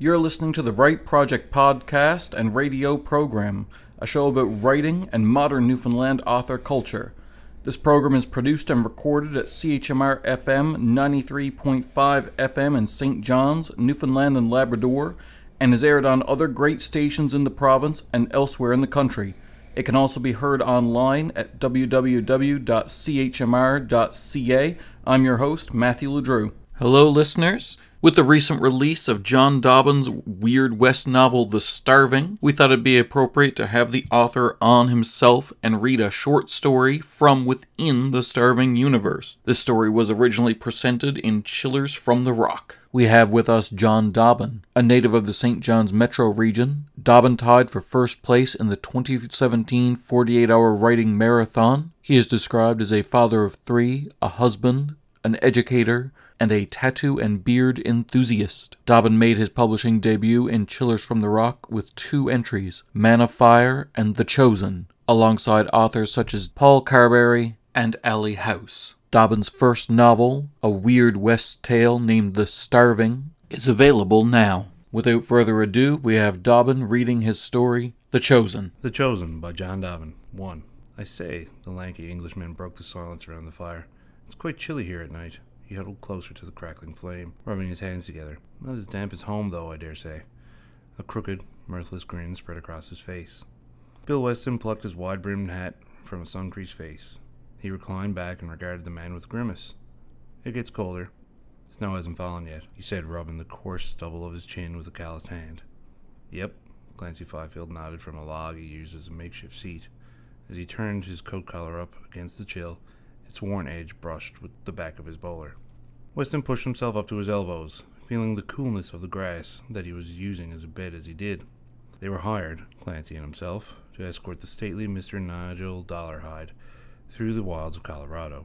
You're listening to the Write Project podcast and radio program, a show about writing and modern Newfoundland author culture. This program is produced and recorded at CHMR FM 93.5 FM in St. John's, Newfoundland and Labrador, and is aired on other great stations in the province and elsewhere in the country. It can also be heard online at www.chmr.ca. I'm your host, Matthew LeDrew. Hello, listeners. With the recent release of Jon Dobbins' Weird West novel, The Starving, we thought it'd be appropriate to have the author on himself and read a short story from within the Starving universe. This story was originally presented in Chillers from the Rock. We have with us Jon Dobbins, a native of the St. John's metro region. Dobbins tied for first place in the 2017 48-hour writing marathon. He is described as a father of three, a husband, an educator, and a tattoo and beard enthusiast. Dobbins made his publishing debut in Chillers from the Rock with two entries, Man of Fire and The Chosen, alongside authors such as Paul Carberry and Ali House. Dobbins' first novel, A Weird West Tale named The Starving, is available now. Without further ado, we have Dobbins reading his story, The Chosen. The Chosen by Jon Dobbins. 1. I say, the lanky Englishman broke the silence around the fire. It's quite chilly here at night. He huddled closer to the crackling flame, rubbing his hands together. Not as damp as home, though, I dare say. A crooked, mirthless grin spread across his face. Bill Weston plucked his wide-brimmed hat from a sun-creased face. He reclined back and regarded the man with a grimace. It gets colder. Snow hasn't fallen yet, he said, rubbing the coarse stubble of his chin with a calloused hand. Yep, Clancy Fifield nodded from a log he used as a makeshift seat. As he turned his coat collar up against the chill, its worn edge brushed with the back of his bowler. Weston pushed himself up to his elbows, feeling the coolness of the grass that he was using as a bed as he did. They were hired, Clancy and himself, to escort the stately Mr. Nigel Dollarhide through the wilds of Colorado.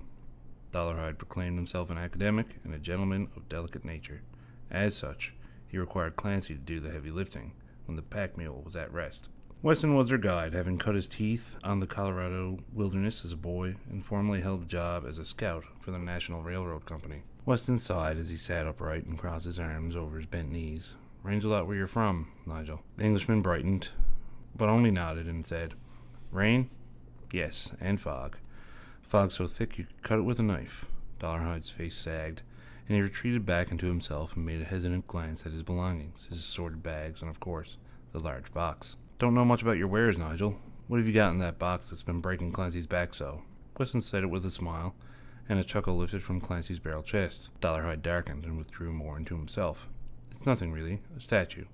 Dollarhide proclaimed himself an academic and a gentleman of delicate nature. As such, he required Clancy to do the heavy lifting when the pack mule was at rest. Weston was their guide, having cut his teeth on the Colorado wilderness as a boy and formerly held a job as a scout for the National Railroad Company. Weston sighed as he sat upright and crossed his arms over his bent knees. Rain's a lot where you're from, Nigel. The Englishman brightened, but only nodded and said, Rain? Yes, and fog. Fog so thick you could cut it with a knife. Dollarhide's face sagged, and he retreated back into himself and made a hesitant glance at his belongings, his assorted bags, and of course, the large box. Don't know much about your wares, Nigel. What have you got in that box that's been breaking Clancy's back so? Weston said it with a smile, and a chuckle lifted from Clancy's barrel chest. Dollarhide darkened and withdrew more into himself. It's nothing really, a statue.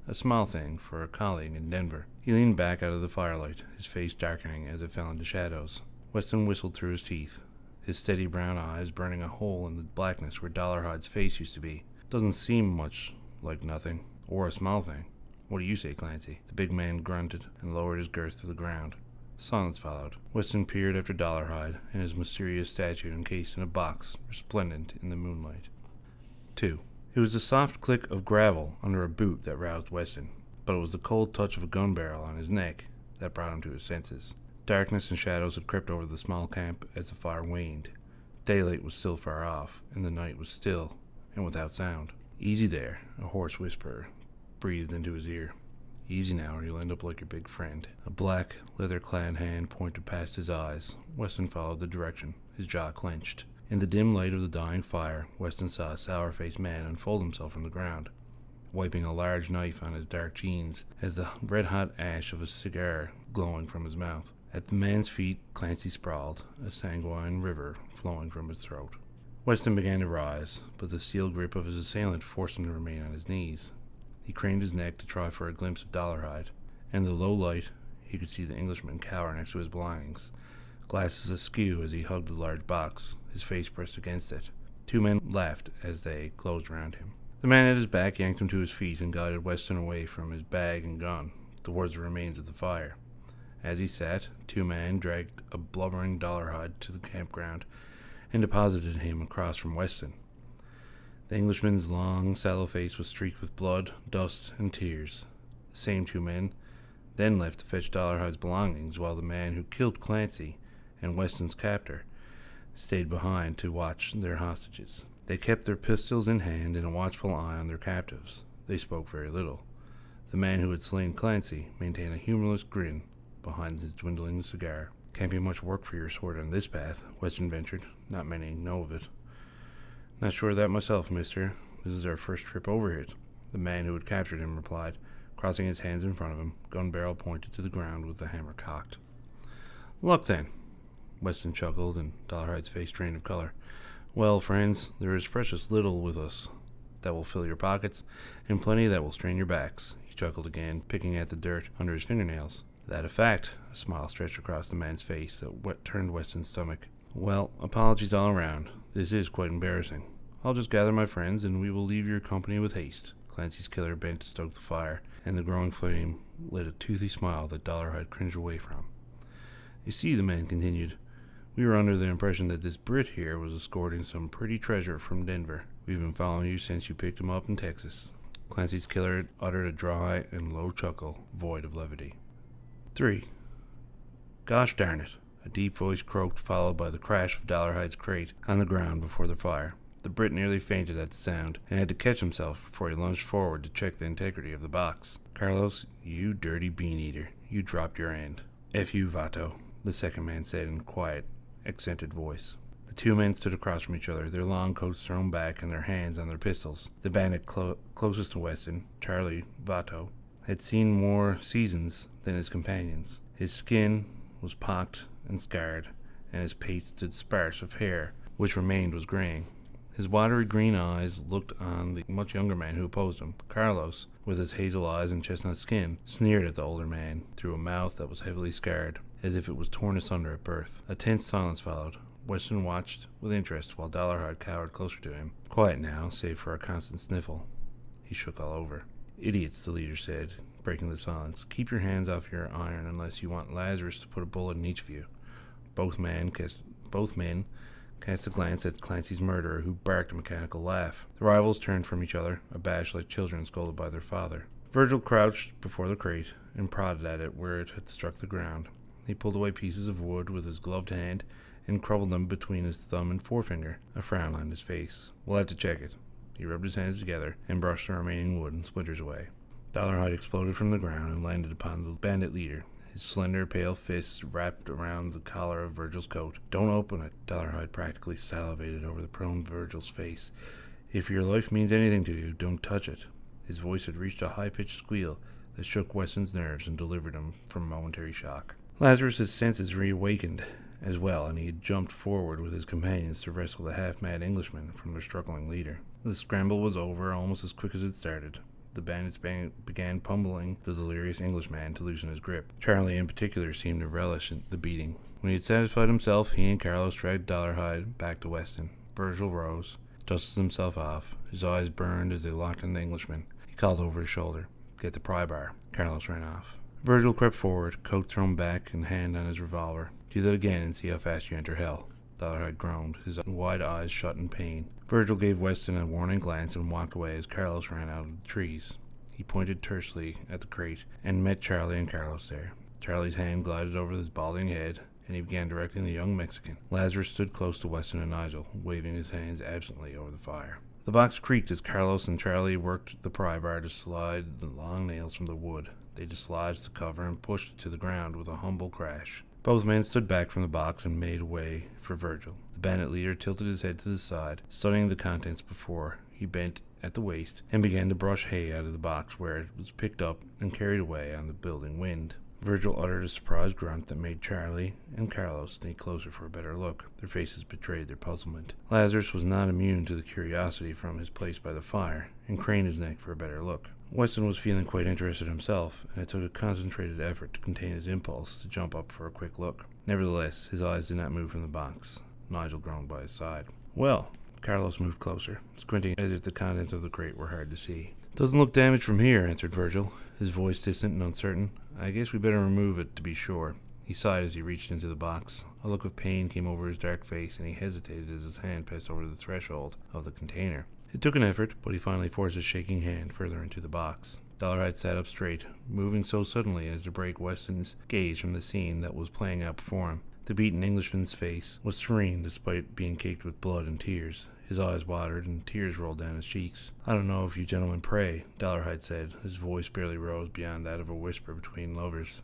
A small thing for a colleague in Denver. He leaned back out of the firelight, his face darkening as it fell into shadows. Weston whistled through his teeth, his steady brown eyes burning a hole in the blackness where Dollarhide's face used to be. Doesn't seem much like nothing, or a small thing. What do you say, Clancy? The big man grunted and lowered his girth to the ground. Silence followed. Weston peered after Dollarhide and his mysterious statue encased in a box, resplendent in the moonlight. 2. It was the soft click of gravel under a boot that roused Weston, but it was the cold touch of a gun barrel on his neck that brought him to his senses. Darkness and shadows had crept over the small camp as the fire waned. Daylight was still far off, and the night was still and without sound. Easy there, a hoarse whisperer breathed into his ear. Easy now, or you'll end up like your big friend. A black, leather-clad hand pointed past his eyes. Weston followed the direction, his jaw clenched. In the dim light of the dying fire, Weston saw a sour-faced man unfold himself from the ground, wiping a large knife on his dark jeans as the red-hot ash of a cigar glowing from his mouth. At the man's feet, Clancy sprawled, a sanguine river flowing from his throat. Weston began to rise, but the steel grip of his assailant forced him to remain on his knees. He craned his neck to try for a glimpse of Dollarhide. In the low light, he could see the Englishman cower next to his belongings, glasses askew as he hugged the large box, his face pressed against it. Two men laughed as they closed around him. The man at his back yanked him to his feet and guided Weston away from his bag and gun, towards the remains of the fire. As he sat, two men dragged a blubbering Dollarhide to the campground and deposited him across from Weston. The Englishman's long, sallow face was streaked with blood, dust, and tears. The same two men then left to fetch Dollarhide's belongings, while the man who killed Clancy and Weston's captor stayed behind to watch their hostages. They kept their pistols in hand and a watchful eye on their captives. They spoke very little. The man who had slain Clancy maintained a humorless grin behind his dwindling cigar. Can't be much work for your sword on this path, Weston ventured. Not many know of it. Not sure of that myself, mister. This is our first trip over it, the man who had captured him replied, crossing his hands in front of him, gun barrel pointed to the ground with the hammer cocked. Luck, then, Weston chuckled, and Dollarhide's face drained of color. Well, friends, there is precious little with us that will fill your pockets, and plenty that will strain your backs. He chuckled again, picking at the dirt under his fingernails. That a fact, a smile stretched across the man's face that turned Weston's stomach. Well, apologies all around. This is quite embarrassing. I'll just gather my friends, and we will leave your company with haste. Clancy's killer bent to stoke the fire, and the growing flame lit a toothy smile that Dollarhide cringed away from. You see, the man continued, we were under the impression that this Brit here was escorting some pretty treasure from Denver. We've been following you since you picked him up in Texas. Clancy's killer uttered a dry and low chuckle, void of levity. 3. Gosh darn it, a deep voice croaked, followed by the crash of Dollarhide's crate on the ground before the fire. The Brit nearly fainted at the sound, and had to catch himself before he lunged forward to check the integrity of the box. Carlos, you dirty bean-eater, you dropped your end. F you, Vato, the second man said in a quiet, accented voice. The two men stood across from each other, their long coats thrown back and their hands on their pistols. The bandit closest to Weston, Charlie Vato, had seen more seasons than his companions. His skin was pocked and scarred, and his pate stood sparse of hair, which remained was graying. His watery green eyes looked on the much younger man who opposed him. Carlos, with his hazel eyes and chestnut skin, sneered at the older man through a mouth that was heavily scarred, as if it was torn asunder at birth. A tense silence followed. Weston watched with interest while Dollarhide cowered closer to him. Quiet now, save for a constant sniffle. He shook all over. Idiots, the leader said, breaking the silence. Keep your hands off your iron unless you want Lazarus to put a bullet in each of you. Both men cast a glance at Clancy's murderer, who barked a mechanical laugh. The rivals turned from each other, abashed like children scolded by their father. Virgil crouched before the crate and prodded at it where it had struck the ground. He pulled away pieces of wood with his gloved hand and crumbled them between his thumb and forefinger. A frown lined his face. We'll have to check it. He rubbed his hands together and brushed the remaining wood and splinters away. Dollarhide exploded from the ground and landed upon the bandit leader, his slender, pale fists wrapped around the collar of Virgil's coat. Don't open it. Dollarhide practically salivated over the prone Virgil's face. If your life means anything to you, don't touch it. His voice had reached a high-pitched squeal that shook Weston's nerves and delivered him from momentary shock. Lazarus's senses reawakened as well, and he had jumped forward with his companions to rescue the half-mad Englishman from their struggling leader. The scramble was over almost as quick as it started. The bandits began pummeling the delirious Englishman to loosen his grip. Charlie, in particular, seemed to relish the beating. When he had satisfied himself, he and Carlos dragged Dollarhide back to Weston. Virgil rose, dusted himself off. His eyes burned as they locked on the Englishman. He called over his shoulder, "Get the pry bar." Carlos ran off. Virgil crept forward, coat thrown back and hand on his revolver. "Do that again and see how fast you enter hell." Dollarhide groaned, his wide eyes shut in pain. Virgil gave Weston a warning glance and walked away as Carlos ran out of the trees. He pointed tersely at the crate and met Charlie and Carlos there. Charlie's hand glided over his balding head, and he began directing the young Mexican. Lazarus stood close to Weston and Nigel, waving his hands absently over the fire. The box creaked as Carlos and Charlie worked the pry bar to slide the long nails from the wood. They dislodged the cover and pushed it to the ground with a humble crash. Both men stood back from the box and made way for Virgil. The bandit leader tilted his head to the side, studying the contents before he bent at the waist and began to brush hay out of the box, where it was picked up and carried away on the building wind. Virgil uttered a surprised grunt that made Charlie and Carlos sneak closer for a better look. Their faces betrayed their puzzlement. Lazarus was not immune to the curiosity from his place by the fire, and craned his neck for a better look. Weston was feeling quite interested himself, and it took a concentrated effort to contain his impulse to jump up for a quick look. Nevertheless, his eyes did not move from the box. Nigel groaned by his side. "Well," Carlos moved closer, squinting as if the contents of the crate were hard to see. "Doesn't look damaged from here," answered Virgil, his voice distant and uncertain. "I guess we better remove it to be sure." He sighed as he reached into the box. A look of pain came over his dark face, and he hesitated as his hand passed over the threshold of the container. It took an effort, but he finally forced his shaking hand further into the box. Dollarhide sat up straight, moving so suddenly as to break Weston's gaze from the scene that was playing out before him. The beaten Englishman's face was serene despite being caked with blood and tears. His eyes watered and tears rolled down his cheeks. "I don't know if you gentlemen pray," Dollarhide said. His voice barely rose beyond that of a whisper between lovers.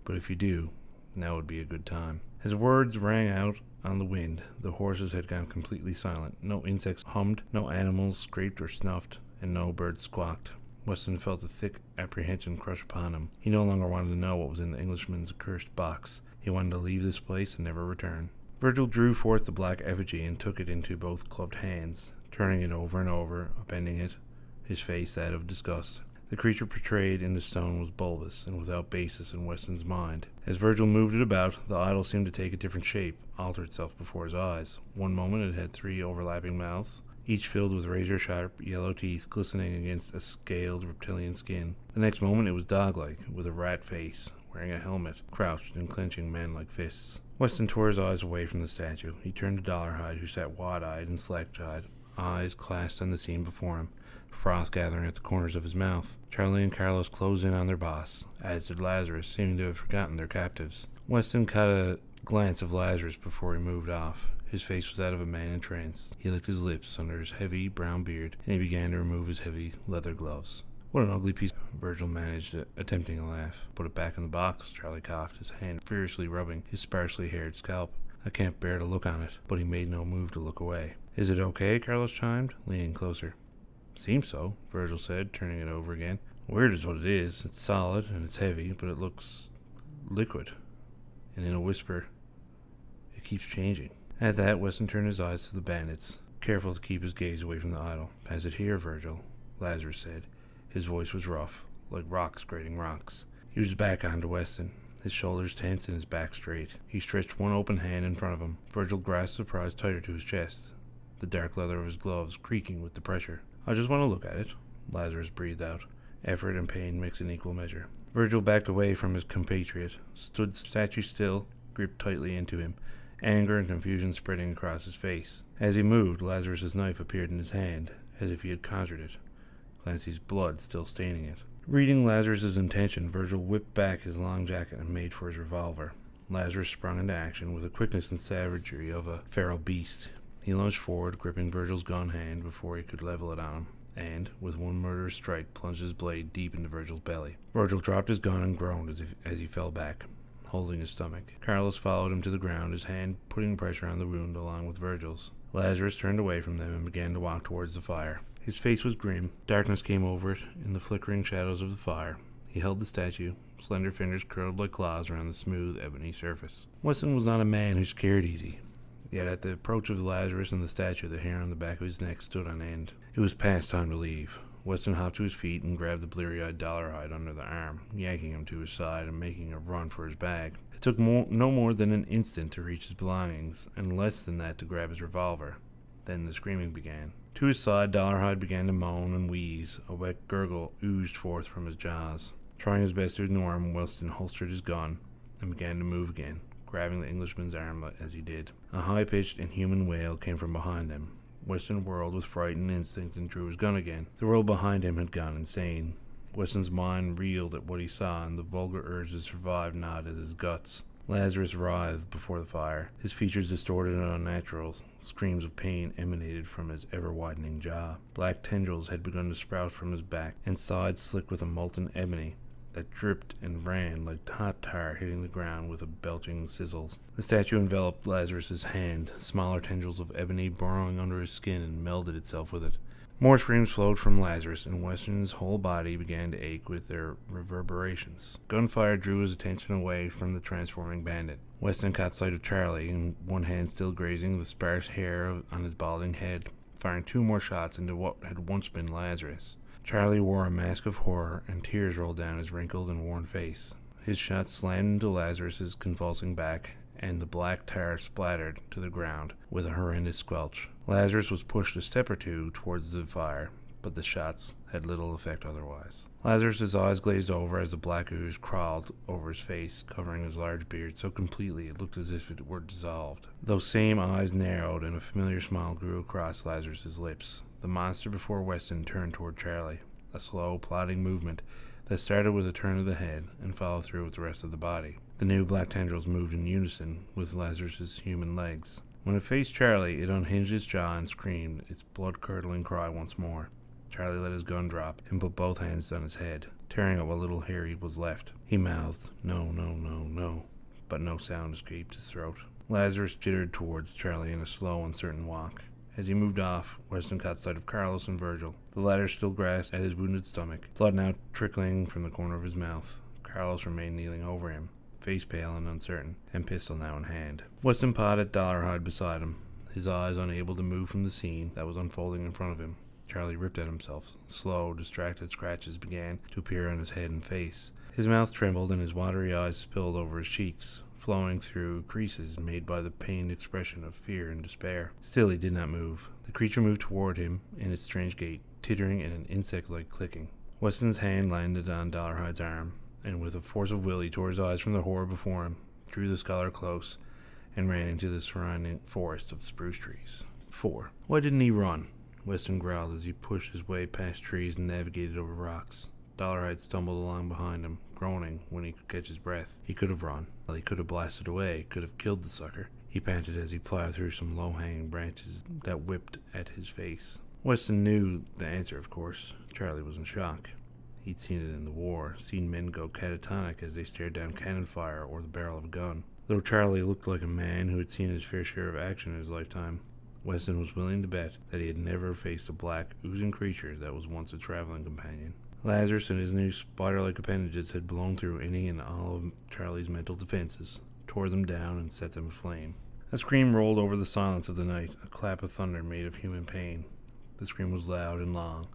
"But if you do, now would be a good time." His words rang out on the wind. The horses had gone completely silent. No insects hummed, no animals scraped or snuffed, and no birds squawked. Weston felt a thick apprehension crush upon him. He no longer wanted to know what was in the Englishman's accursed box. He wanted to leave this place and never return. Virgil drew forth the black effigy and took it into both gloved hands, turning it over and over, upending it, his face that of disgust. The creature portrayed in the stone was bulbous and without basis in Weston's mind. As Virgil moved it about, the idol seemed to take a different shape, alter itself before his eyes. One moment it had 3 overlapping mouths, each filled with razor-sharp yellow teeth glistening against a scaled reptilian skin. The next moment it was dog-like, with a rat face, wearing a helmet, crouched and clenching man-like fists. Weston tore his eyes away from the statue. He turned to Dollarhide, who sat wide-eyed and slack-jawed, eyes clasped on the scene before him, froth gathering at the corners of his mouth. Charlie and Carlos closed in on their boss, as did Lazarus, seeming to have forgotten their captives. Weston caught a glance of Lazarus before he moved off. His face was that of a man entranced. He licked his lips under his heavy brown beard, and he began to remove his heavy leather gloves. "What an ugly piece," Virgil managed, attempting a laugh. "Put it back in the box," Charlie coughed, his hand furiously rubbing his sparsely haired scalp. "I can't bear to look on it," but he made no move to look away. "Is it okay?" Carlos chimed, leaning closer. "Seems so," Virgil said, turning it over again. "Weird is what it is. It's solid, and it's heavy, but it looks liquid." And in a whisper, "It keeps changing." At that, Weston turned his eyes to the bandits, careful to keep his gaze away from the idol. "Pass it here, Virgil," Lazarus said. His voice was rough, like rocks grating rocks. He was back onto Weston, his shoulders tense and his back straight. He stretched one open hand in front of him. Virgil grasped the prize tighter to his chest, the dark leather of his gloves creaking with the pressure. "I just want to look at it," Lazarus breathed out, effort and pain mixed in equal measure. Virgil backed away from his compatriot, stood statue still, gripped tightly into him, anger and confusion spreading across his face. As he moved, Lazarus's knife appeared in his hand, as if he had conjured it, Clancy's blood still staining it. Reading Lazarus's intention, Virgil whipped back his long jacket and made for his revolver. Lazarus sprung into action with the quickness and savagery of a feral beast. He lunged forward, gripping Virgil's gun hand before he could level it on him, and, with one murderous strike, plunged his blade deep into Virgil's belly. Virgil dropped his gun and groaned as he fell back, holding his stomach. Carlos followed him to the ground, his hand putting pressure on the wound along with Virgil's. Lazarus turned away from them and began to walk towards the fire. His face was grim. Darkness came over it in the flickering shadows of the fire. He held the statue, slender fingers curled like claws around the smooth ebony surface. Weston was not a man who scared easy. Yet at the approach of Lazarus and the statue, the hair on the back of his neck stood on end. It was past time to leave. Weston hopped to his feet and grabbed the bleary-eyed Dollarhide under the arm, yanking him to his side and making a run for his bag. It took no more than an instant to reach his belongings, and less than that to grab his revolver. Then the screaming began. To his side, Dollarhide began to moan and wheeze. A wet gurgle oozed forth from his jaws. Trying his best to ignore him, Weston holstered his gun and began to move again, grabbing the Englishman's arm as he did. A high-pitched, inhuman wail came from behind them. Weston whirled with frightened instinct and drew his gun again. The world behind him had gone insane. Weston's mind reeled at what he saw, and the vulgar urge to survive gnawed at his guts. Lazarus writhed before the fire, his features distorted and unnatural. Screams of pain emanated from his ever-widening jaw. Black tendrils had begun to sprout from his back, and sides slick with a molten ebony that dripped and ran like hot tar hitting the ground with a belching sizzles. The statue enveloped Lazarus's hand, smaller tendrils of ebony burrowing under his skin, and melded itself with it. More screams flowed from Lazarus, and Weston's whole body began to ache with their reverberations. Gunfire drew his attention away from the transforming bandit. Weston caught sight of Charlie, in one hand still grazing the sparse hair on his balding head, firing 2 more shots into what had once been Lazarus. Charlie wore a mask of horror, and tears rolled down his wrinkled and worn face. His shot slammed into Lazarus's convulsing back, and the black tar splattered to the ground with a horrendous squelch. Lazarus was pushed a step or 2 towards the fire, but the shots had little effect otherwise. Lazarus's eyes glazed over as the black ooze crawled over his face, covering his large beard so completely it looked as if it were dissolved. Those same eyes narrowed, and a familiar smile grew across Lazarus's lips. The monster before Weston turned toward Charlie, a slow, plodding movement that started with a turn of the head and followed through with the rest of the body. The new black tendrils moved in unison with Lazarus's human legs. When it faced Charlie, it unhinged its jaw and screamed its blood-curdling cry once more. Charlie let his gun drop and put both hands on his head, tearing at what little hair was left. He mouthed, "No, no, no, no," but no sound escaped his throat. Lazarus jittered towards Charlie in a slow, uncertain walk. As he moved off, Weston caught sight of Carlos and Virgil. The latter still grasped at his wounded stomach, blood now trickling from the corner of his mouth. Carlos remained kneeling over him, face pale and uncertain, and pistol now in hand. Weston pawed at Dollarhide beside him, his eyes unable to move from the scene that was unfolding in front of him. Charlie ripped at himself. Slow, distracted scratches began to appear on his head and face. His mouth trembled and his watery eyes spilled over his cheeks, flowing through creases made by the pained expression of fear and despair. Still he did not move. The creature moved toward him in its strange gait, tittering in an insect-like clicking. Weston's hand landed on Dollarhide's arm, and with a force of will he tore his eyes from the horror before him, drew the scholar close, and ran into the surrounding forest of spruce trees. 4. Why didn't he run? Weston growled as he pushed his way past trees and navigated over rocks. Dollarhide stumbled along behind him, groaning when he could catch his breath. He could have run. He could have blasted away, could have killed the sucker. He panted as he plowed through some low-hanging branches that whipped at his face. Weston knew the answer, of course. Charlie was in shock. He'd seen it in the war, seen men go catatonic as they stared down cannon fire or the barrel of a gun. Though Charlie looked like a man who had seen his fair share of action in his lifetime, Weston was willing to bet that he had never faced a black, oozing creature that was once a traveling companion. Lazarus and his new spider-like appendages had blown through any and all of Charlie's mental defenses, tore them down, and set them aflame. A scream rolled over the silence of the night, a clap of thunder made of human pain. The scream was loud and long,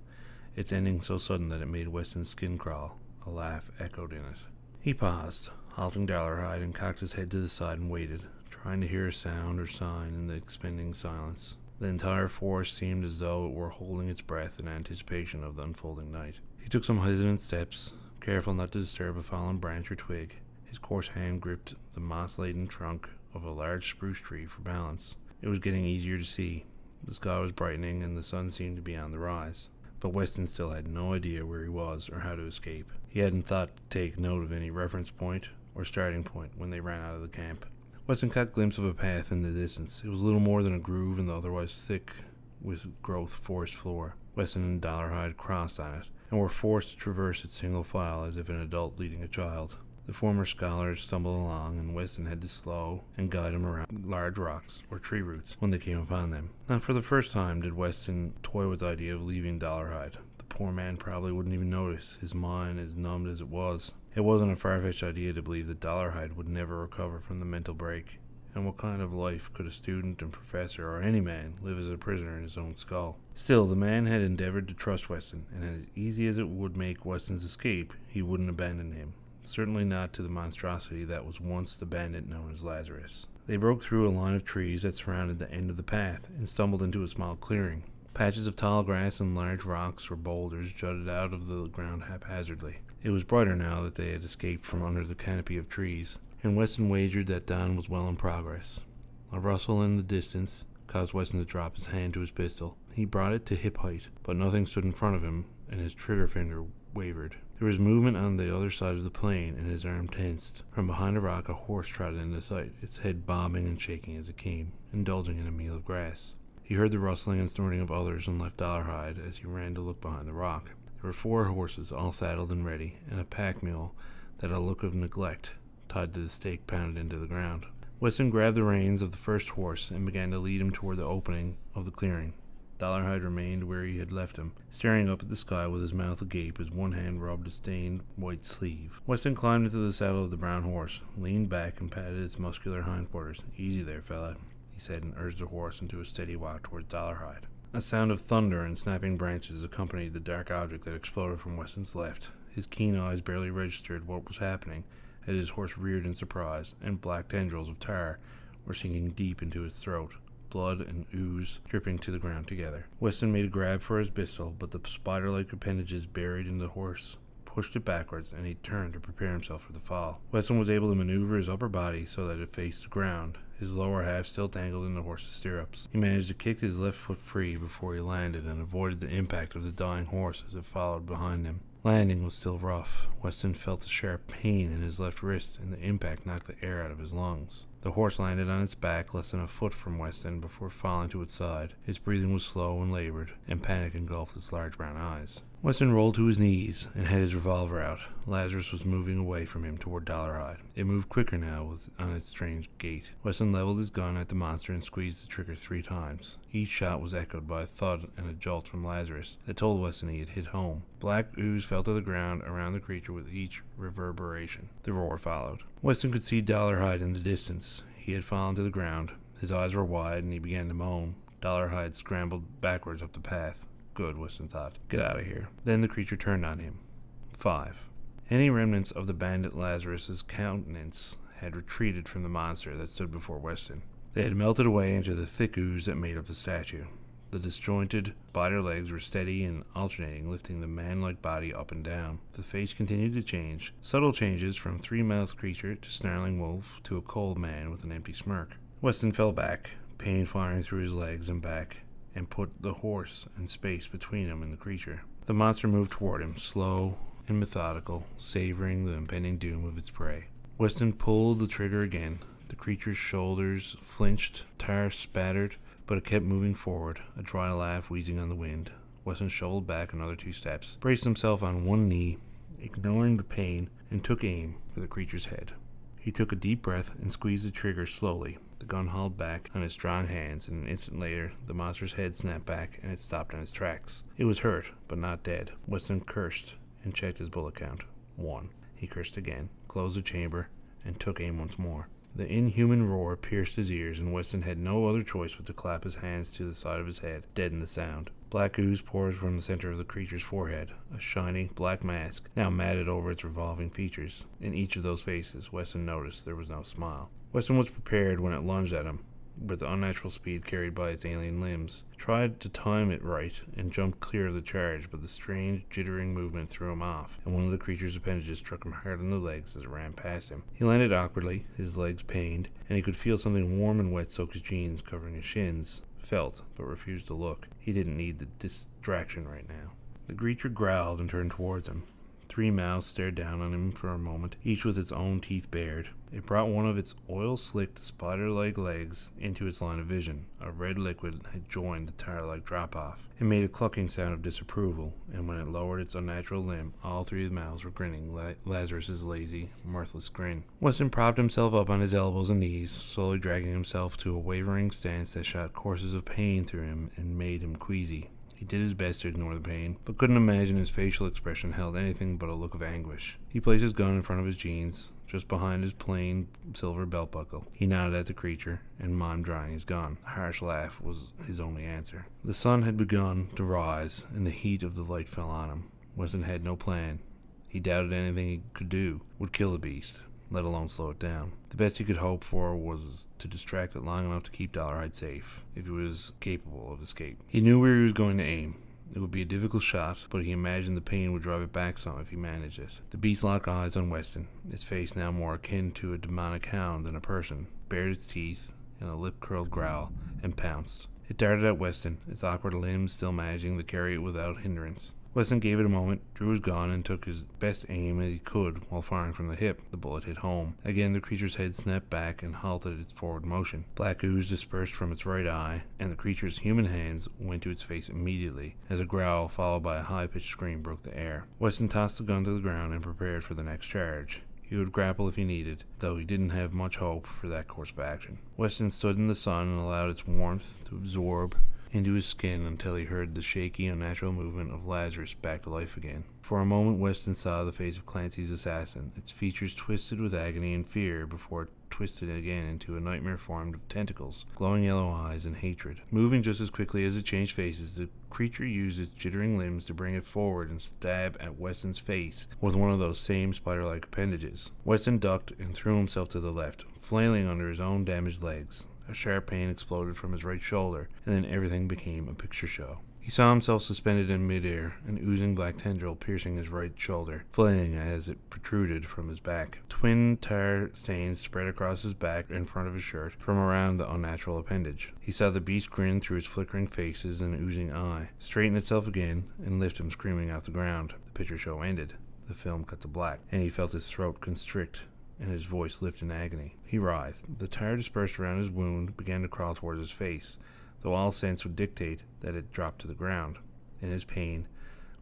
its ending so sudden that it made Weston's skin crawl. A laugh echoed in it. He paused, halting Dollarhide, and cocked his head to the side and waited, trying to hear a sound or sign in the expanding silence. The entire forest seemed as though it were holding its breath in anticipation of the unfolding night. He took some hesitant steps, careful not to disturb a fallen branch or twig. His coarse hand gripped the moss-laden trunk of a large spruce tree for balance. It was getting easier to see. The sky was brightening and the sun seemed to be on the rise. But Weston still had no idea where he was or how to escape. He hadn't thought to take note of any reference point or starting point when they ran out of the camp. Weston caught a glimpse of a path in the distance. It was little more than a groove in the otherwise thick with growth forest floor. Weston and Dollarhide crossed on it, and were forced to traverse it single file as if an adult leading a child. The former scholar stumbled along, and Weston had to slow and guide him around large rocks or tree roots when they came upon them. Not for the first time did Weston toy with the idea of leaving Dollarhide. The poor man probably wouldn't even notice, his mind as numbed as it was. It wasn't a far-fetched idea to believe that Dollarhide would never recover from the mental break. And what kind of life could a student and professor or any man live as a prisoner in his own skull? Still, the man had endeavored to trust Weston, and as easy as it would make Weston's escape, he wouldn't abandon him. Certainly not to the monstrosity that was once the bandit known as Lazarus. They broke through a line of trees that surrounded the end of the path, and stumbled into a small clearing. Patches of tall grass and large rocks or boulders jutted out of the ground haphazardly. It was brighter now that they had escaped from under the canopy of trees, and Weston wagered that dawn was well in progress. A rustle in the distance caused Weston to drop his hand to his pistol. He brought it to hip height, but nothing stood in front of him, and his trigger finger wavered. There was movement on the other side of the plain, and his arm tensed. From behind a rock a horse trotted into sight, its head bobbing and shaking as it came, indulging in a meal of grass. He heard the rustling and snorting of others and left Dollarhide as he ran to look behind the rock. There were 4 horses, all saddled and ready, and a pack mule that had a look of neglect, tied to the stake pounded into the ground. Weston grabbed the reins of the first horse and began to lead him toward the opening of the clearing. Dollarhide remained where he had left him, staring up at the sky with his mouth agape as one hand rubbed a stained white sleeve. Weston climbed into the saddle of the brown horse, leaned back and patted its muscular hindquarters. "Easy there, fella," he said, and urged the horse into a steady walk towards Dollarhide. A sound of thunder and snapping branches accompanied the dark object that exploded from Weston's left. His keen eyes barely registered what was happening as his horse reared in surprise, and black tendrils of tar were sinking deep into his throat, blood and ooze dripping to the ground together. Weston made a grab for his pistol, but the spider-like appendages buried in the horse pushed it backwards, and he turned to prepare himself for the fall. Weston was able to maneuver his upper body so that it faced the ground, his lower half still tangled in the horse's stirrups. He managed to kick his left foot free before he landed and avoided the impact of the dying horse as it followed behind him. Landing was still rough. Weston felt a sharp pain in his left wrist, and the impact knocked the air out of his lungs. The horse landed on its back less than a foot from Weston before falling to its side. Its breathing was slow and labored, and panic engulfed its large brown eyes. Weston rolled to his knees and had his revolver out. Lazarus was moving away from him toward Dollarhide. It moved quicker now on its strange gait. Weston leveled his gun at the monster and squeezed the trigger 3 times. Each shot was echoed by a thud and a jolt from Lazarus that told Weston he had hit home. Black ooze fell to the ground around the creature with each reverberation. The roar followed. Weston could see Dollarhide in the distance. He had fallen to the ground. His eyes were wide, and he began to moan. Dollarhide scrambled backwards up the path. Good, Weston thought. Get out of here. Then the creature turned on him. 5. Any remnants of the bandit Lazarus's countenance had retreated from the monster that stood before Weston. They had melted away into the thick ooze that made up the statue. The disjointed spider legs were steady and alternating, lifting the man-like body up and down. The face continued to change, subtle changes from three-mouthed creature to snarling wolf to a cold man with an empty smirk. Weston fell back, pain firing through his legs and back, and put the horse and space between him and the creature. The monster moved toward him, slow and methodical, savoring the impending doom of its prey. Weston pulled the trigger again. The creature's shoulders flinched, tar spattered, but it kept moving forward, a dry laugh wheezing on the wind. Weston shoveled back another 2 steps, braced himself on one knee, ignoring the pain, and took aim for the creature's head. He took a deep breath and squeezed the trigger slowly. The gun hauled back on his strong hands, and an instant later, the monster's head snapped back and it stopped in its tracks. It was hurt, but not dead. Weston cursed and checked his bullet count. 1. He cursed again, closed the chamber, and took aim once more. The inhuman roar pierced his ears, and Weston had no other choice but to clap his hands to the side of his head, deaden the sound. Black ooze pours from the center of the creature's forehead, a shiny black mask, now matted over its revolving features. In each of those faces, Weston noticed there was no smile. Weston was prepared when it lunged at him, with the unnatural speed carried by its alien limbs. He tried to time it right and jumped clear of the charge, but the strange, jittering movement threw him off, and one of the creature's appendages struck him hard on the legs as it ran past him. He landed awkwardly, his legs pained, and he could feel something warm and wet soak his jeans, covering his shins. Felt, but refused to look. He didn't need the distraction right now. The creature growled and turned towards him. 3 mouths stared down on him for a moment, each with its own teeth bared. It brought one of its oil-slicked, spider-like legs into its line of vision. A red liquid had joined the tar-like drop-off. It made a clucking sound of disapproval, and when it lowered its unnatural limb, all 3 mouths were grinning Lazarus's lazy, mirthless grin. Weston propped himself up on his elbows and knees, slowly dragging himself to a wavering stance that shot courses of pain through him and made him queasy. He did his best to ignore the pain, but couldn't imagine his facial expression held anything but a look of anguish. He placed his gun in front of his jeans, just behind his plain silver belt buckle. He nodded at the creature and mimed drying his gun. A harsh laugh was his only answer. The sun had begun to rise, and the heat of the light fell on him. Weston had no plan. He doubted anything he could do would kill the beast, let alone slow it down. The best he could hope for was to distract it long enough to keep Dollarhide safe, if he was capable of escape. He knew where he was going to aim. It would be a difficult shot, but he imagined the pain would drive it back some if he managed it. The beast locked eyes on Weston, its face now more akin to a demonic hound than a person, bared its teeth in a lip-curled growl, and pounced. It darted at Weston, its awkward limbs still managing to carry it without hindrance. Weston gave it a moment, drew his gun, and took his best aim as he could while firing from the hip. The bullet hit home. Again, the creature's head snapped back and halted its forward motion. Black ooze dispersed from its right eye, and the creature's human hands went to its face immediately, as a growl followed by a high-pitched scream broke the air. Weston tossed the gun to the ground and prepared for the next charge. He would grapple if he needed, though he didn't have much hope for that course of action. Weston stood in the sun and allowed its warmth to absorb into his skin until he heard the shaky, unnatural movement of Lazarus back to life again. For a moment Weston saw the face of Clancy's assassin, its features twisted with agony and fear before it twisted again into a nightmare formed of tentacles, glowing yellow eyes, and hatred. Moving just as quickly as it changed faces, the creature used its jittering limbs to bring it forward and stab at Weston's face with one of those same spider-like appendages. Weston ducked and threw himself to the left, flailing under his own damaged legs. A sharp pain exploded from his right shoulder, and then everything became a picture show. He saw himself suspended in midair, an oozing black tendril piercing his right shoulder, flailing as it protruded from his back. Twin tar stains spread across his back in front of his shirt from around the unnatural appendage. He saw the beast grin through its flickering faces and oozing eye, straighten itself again, and lift him screaming off the ground. The picture show ended, the film cut to black, and he felt his throat constrict and his voice lift in agony. He writhed. The tar dispersed around his wound, began to crawl towards his face, though all sense would dictate that it drop to the ground. In his pain,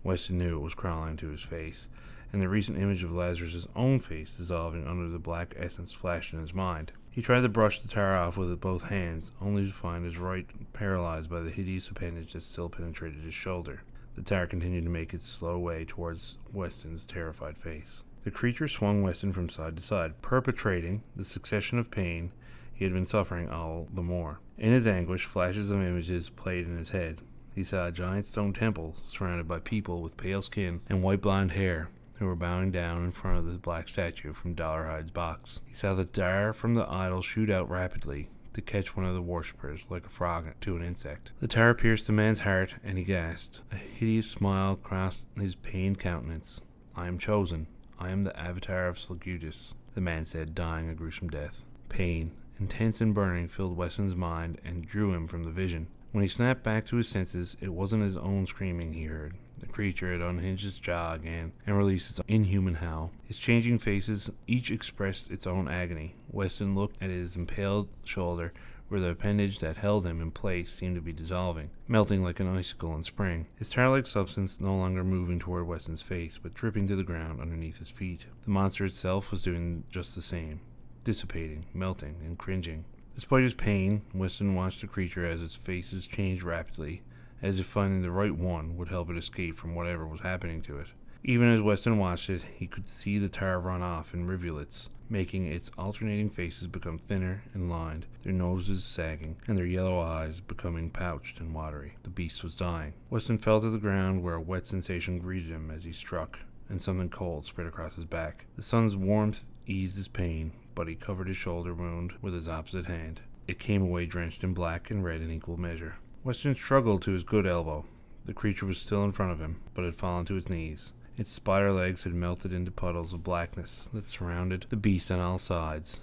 Weston knew it was crawling to his face, and the recent image of Lazarus's own face dissolving under the black essence flashed in his mind. He tried to brush the tar off with both hands, only to find his right paralyzed by the hideous appendage that still penetrated his shoulder. The tar continued to make its slow way towards Weston's terrified face. The creature swung Weston from side to side, perpetrating the succession of pain he had been suffering all the more. In his anguish, flashes of images played in his head. He saw a giant stone temple surrounded by people with pale skin and white blonde hair who were bowing down in front of the black statue from Dollarhide's box. He saw the tar from the idol shoot out rapidly to catch one of the worshippers like a frog to an insect. The tar pierced the man's heart, and he gasped. A hideous smile crossed his pained countenance. "I am chosen. I am the avatar of Slagutis," the man said, dying a gruesome death. Pain, intense and burning, filled Weston's mind and drew him from the vision. When he snapped back to his senses, it wasn't his own screaming he heard. The creature had unhinged its jaw again and released its inhuman howl. Its changing faces each expressed its own agony. Weston looked at his impaled shoulder, where the appendage that held him in place seemed to be dissolving, melting like an icicle in spring. His tar-like substance no longer moving toward Weston's face, but dripping to the ground underneath his feet. The monster itself was doing just the same, dissipating, melting, and cringing. Despite his pain, Weston watched the creature as its faces changed rapidly, as if finding the right one would help it escape from whatever was happening to it. Even as Weston watched it, he could see the tar run off in rivulets, making its alternating faces become thinner and lined, their noses sagging, and their yellow eyes becoming pouched and watery. The beast was dying. Weston fell to the ground, where a wet sensation greeted him as he struck, and something cold spread across his back. The sun's warmth eased his pain, but he covered his shoulder wound with his opposite hand. It came away drenched in black and red in equal measure. Weston struggled to his good elbow. The creature was still in front of him, but had fallen to its knees. Its spider legs had melted into puddles of blackness that surrounded the beast on all sides.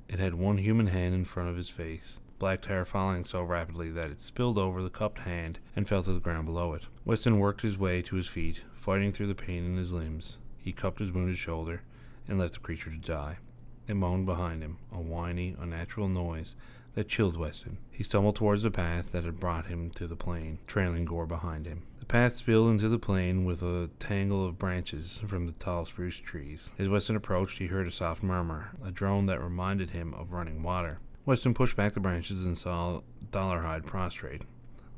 It had one human hand in front of his face, black tar falling so rapidly that it spilled over the cupped hand and fell to the ground below it. Weston worked his way to his feet, fighting through the pain in his limbs. He cupped his wounded shoulder and left the creature to die. It moaned behind him, a whiny, unnatural noise that chilled Weston. He stumbled towards the path that had brought him to the plain, trailing gore behind him. The path spilled into the plain with a tangle of branches from the tall spruce trees. As Weston approached, he heard a soft murmur, a drone that reminded him of running water. Weston pushed back the branches and saw Dollarhide prostrate,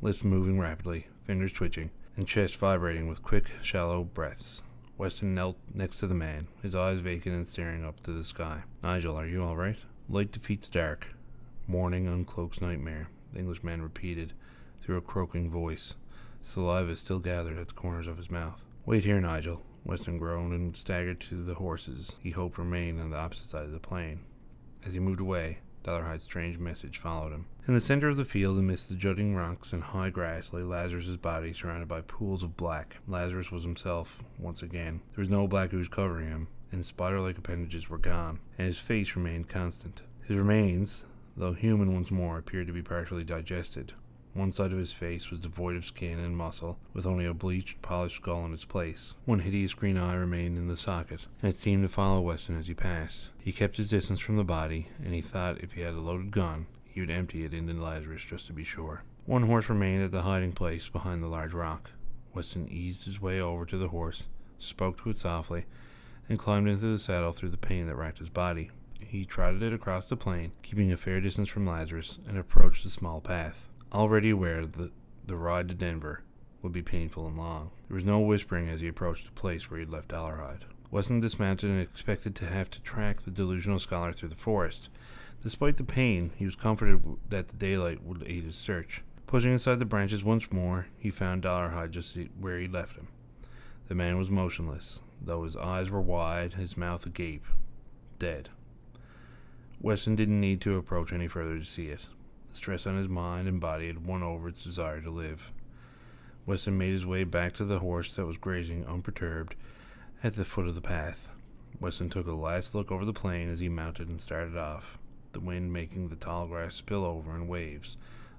lips moving rapidly, fingers twitching, and chest vibrating with quick, shallow breaths. Weston knelt next to the man, his eyes vacant and staring up to the sky. "Nigel, are you all right?" "Light defeats dark. Morning uncloaks nightmare," the Englishman repeated through a croaking voice. Saliva still gathered at the corners of his mouth. "Wait here, Nigel." Weston groaned and staggered to the horses he hoped remained on the opposite side of the plain. As he moved away, Dollarhide's strange message followed him. In the center of the field, amidst the jutting rocks and high grass, lay Lazarus's body surrounded by pools of black. Lazarus was himself, once again. There was no black ooze covering him, and his spider-like appendages were gone, and his face remained constant. His remains, though human once more, appeared to be partially digested. One side of his face was devoid of skin and muscle, with only a bleached, polished skull in its place. One hideous green eye remained in the socket, and it seemed to follow Weston as he passed. He kept his distance from the body, and he thought if he had a loaded gun, he would empty it into Lazarus just to be sure. One horse remained at the hiding place behind the large rock. Weston eased his way over to the horse, spoke to it softly, and climbed into the saddle through the pain that racked his body. He trotted it across the plain, keeping a fair distance from Lazarus, and approached the small path. Already aware that the ride to Denver would be painful and long, there was no whispering as he approached the place where he had left Dollarhide. Weston dismounted and expected to have to track the delusional scholar through the forest. Despite the pain, he was comforted that the daylight would aid his search. Pushing aside the branches once more, he found Dollarhide just where he left him. The man was motionless, though his eyes were wide, his mouth agape. Dead. Weston didn't need to approach any further to see it. The stress on his mind and body had won over its desire to live. Weston made his way back to the horse that was grazing unperturbed at the foot of the path. Weston took a last look over the plain as he mounted and started off, the wind making the tall grass spill over in waves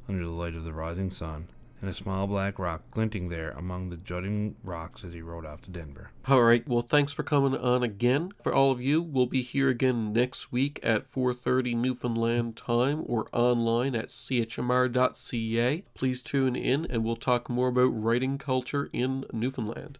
under the light of the rising sun, and a small black rock glinting there among the jutting rocks as he rode off to Denver. All right, well, thanks for coming on again. For all of you, we'll be here again next week at 4:30 Newfoundland time or online at chmr.ca. Please tune in and we'll talk more about writing culture in Newfoundland.